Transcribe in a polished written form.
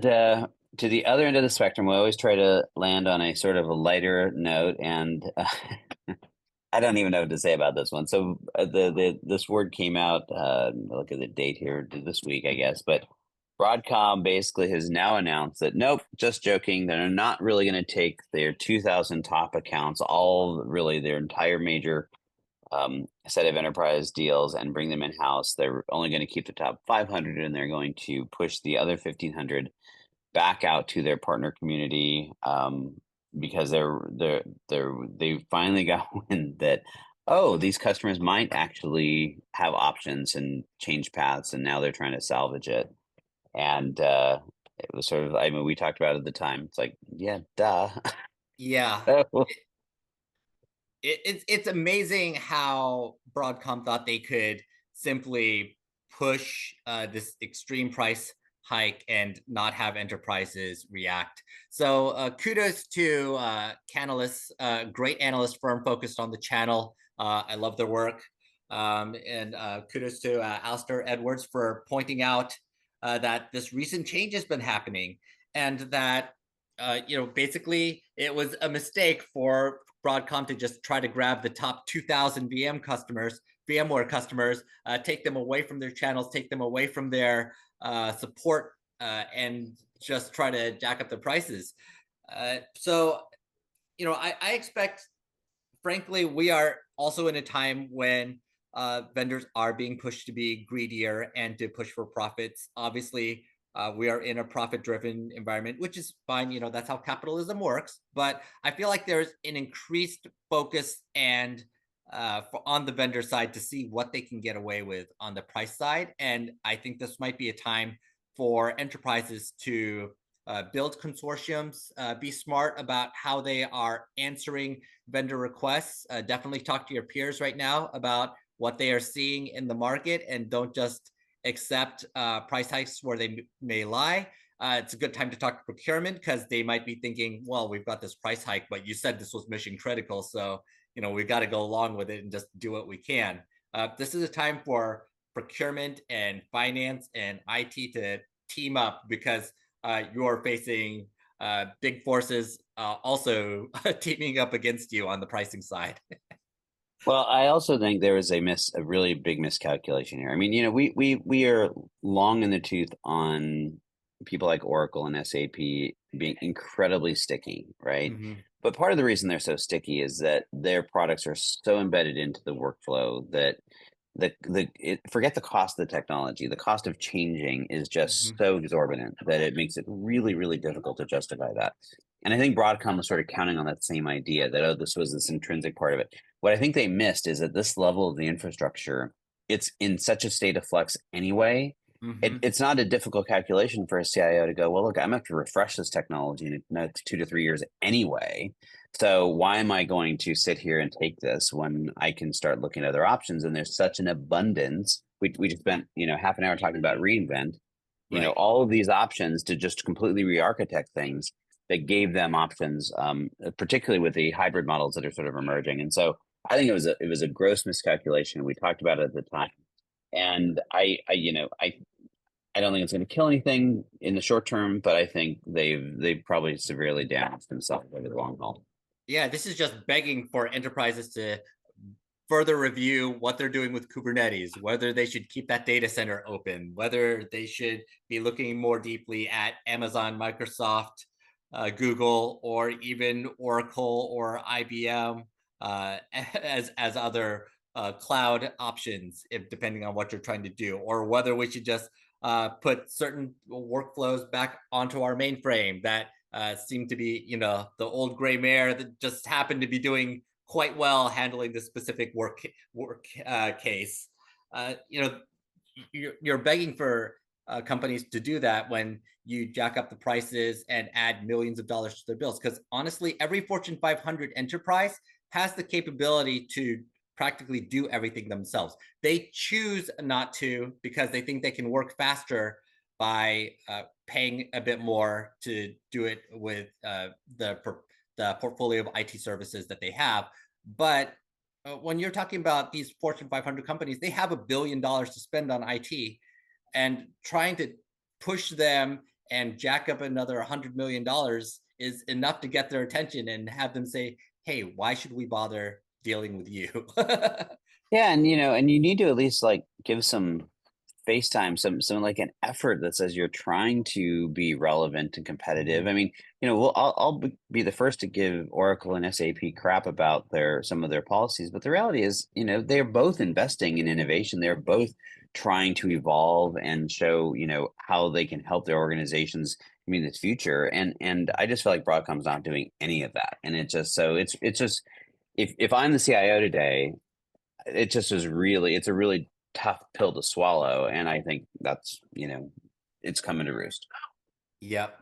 And to the other end of the spectrum, we always try to land on a sort of a lighter note. And I don't even know what to say about this one. So this word came out. Look at the date here this week, I guess. But Broadcom basically has now announced that nope, just joking. They're not really going to take their 2,000 top accounts, all really their entire major set of enterprise deals, and bring them in house. They're only going to keep the top 500, and they're going to push the other 1,500 back out to their partner community, because they finally got wind that, oh, these customers might actually have options and change paths, and now they're trying to salvage it. And it was sort of, I mean, we talked about it at the time. It's like, yeah, duh. Yeah. So, It's amazing how Broadcom thought they could simply push this extreme price hike and not have enterprises react. So kudos to Canalys, great analyst firm focused on the channel. I love their work. And kudos to Alistair Edwards for pointing out that this recent change has been happening, and that basically it was a mistake for Broadcom to just try to grab the top 2,000 VMware customers, take them away from their channels, take them away from their support, and just try to jack up the prices. I expect, frankly, we are also in a time when vendors are being pushed to be greedier and to push for profits. Obviously, we are in a profit-driven environment, which is fine. That's how capitalism works. But I feel like there's an increased focus and on the vendor side to see what they can get away with on the price side. And I think this might be a time for enterprises to build consortiums, be smart about how they are answering vendor requests. Definitely talk to your peers right now about what they are seeing in the market, and don't just accept price hikes where they may lie. It's a good time to talk to procurement, because they might be thinking, well, we've got this price hike, but you said this was mission critical. So, we've got to go along with it and just do what we can. This is a time for procurement and finance and IT to team up, because you're facing big forces also teaming up against you on the pricing side. well, I also think there was a really big miscalculation here. I mean, we are long in the tooth on people like Oracle and SAP being incredibly sticky, right? Mm-hmm. But part of the reason they're so sticky is that their products are so embedded into the workflow that forget the cost of the technology. The cost of changing is just Mm-hmm. so exorbitant that it makes it really, really difficult to justify that. And I think Broadcom was sort of counting on that same idea that, oh, this was this intrinsic part of it. What I think they missed is at this level of the infrastructure, it's in such a state of flux anyway. Mm-hmm. It's not a difficult calculation for a CIO to go, well, look, I'm going to have to refresh this technology in the next 2 to 3 years anyway. So why am I going to sit here and take this when I can start looking at other options? And there's such an abundance. We just spent, half an hour talking about reInvent, Right. all of these options to just completely re-architect things that gave them options, particularly with the hybrid models that are sort of emerging. And so I think it was a gross miscalculation. We talked about it at the time. And I don't think it's going to kill anything in the short term, but I think they've probably severely damaged themselves over the long haul. Yeah, this is just begging for enterprises to further review what they're doing with Kubernetes, whether they should keep that data center open, whether they should be looking more deeply at Amazon, Microsoft, Google, or even Oracle or IBM as other cloud options, if depending on what you're trying to do, or whether we should just put certain workflows back onto our mainframe that seem to be, the old gray mare that just happened to be doing quite well handling this specific work case. You're begging for companies to do that when you jack up the prices and add millions of dollars to their bills. Because honestly, every Fortune 500 enterprise has the capability to practically do everything themselves. They choose not to because they think they can work faster by paying a bit more to do it with the portfolio of IT services that they have. But when you're talking about these Fortune 500 companies, they have $1 billion to spend on IT, and trying to push them and jack up another $100 million is enough to get their attention and have them say, hey, why should we bother dealing with you? Yeah, and and you need to at least like give some FaceTime, some like an effort that says you're trying to be relevant and competitive. I mean, I'll be the first to give Oracle and SAP crap about some of their policies, but the reality is, they're both investing in innovation. They're both trying to evolve and show, how they can help their organizations in the future. And I just feel like Broadcom's not doing any of that. And it's just if I'm the CIO today, it just is it's a really tough pill to swallow. And I think that's, it's coming to roost. Yep.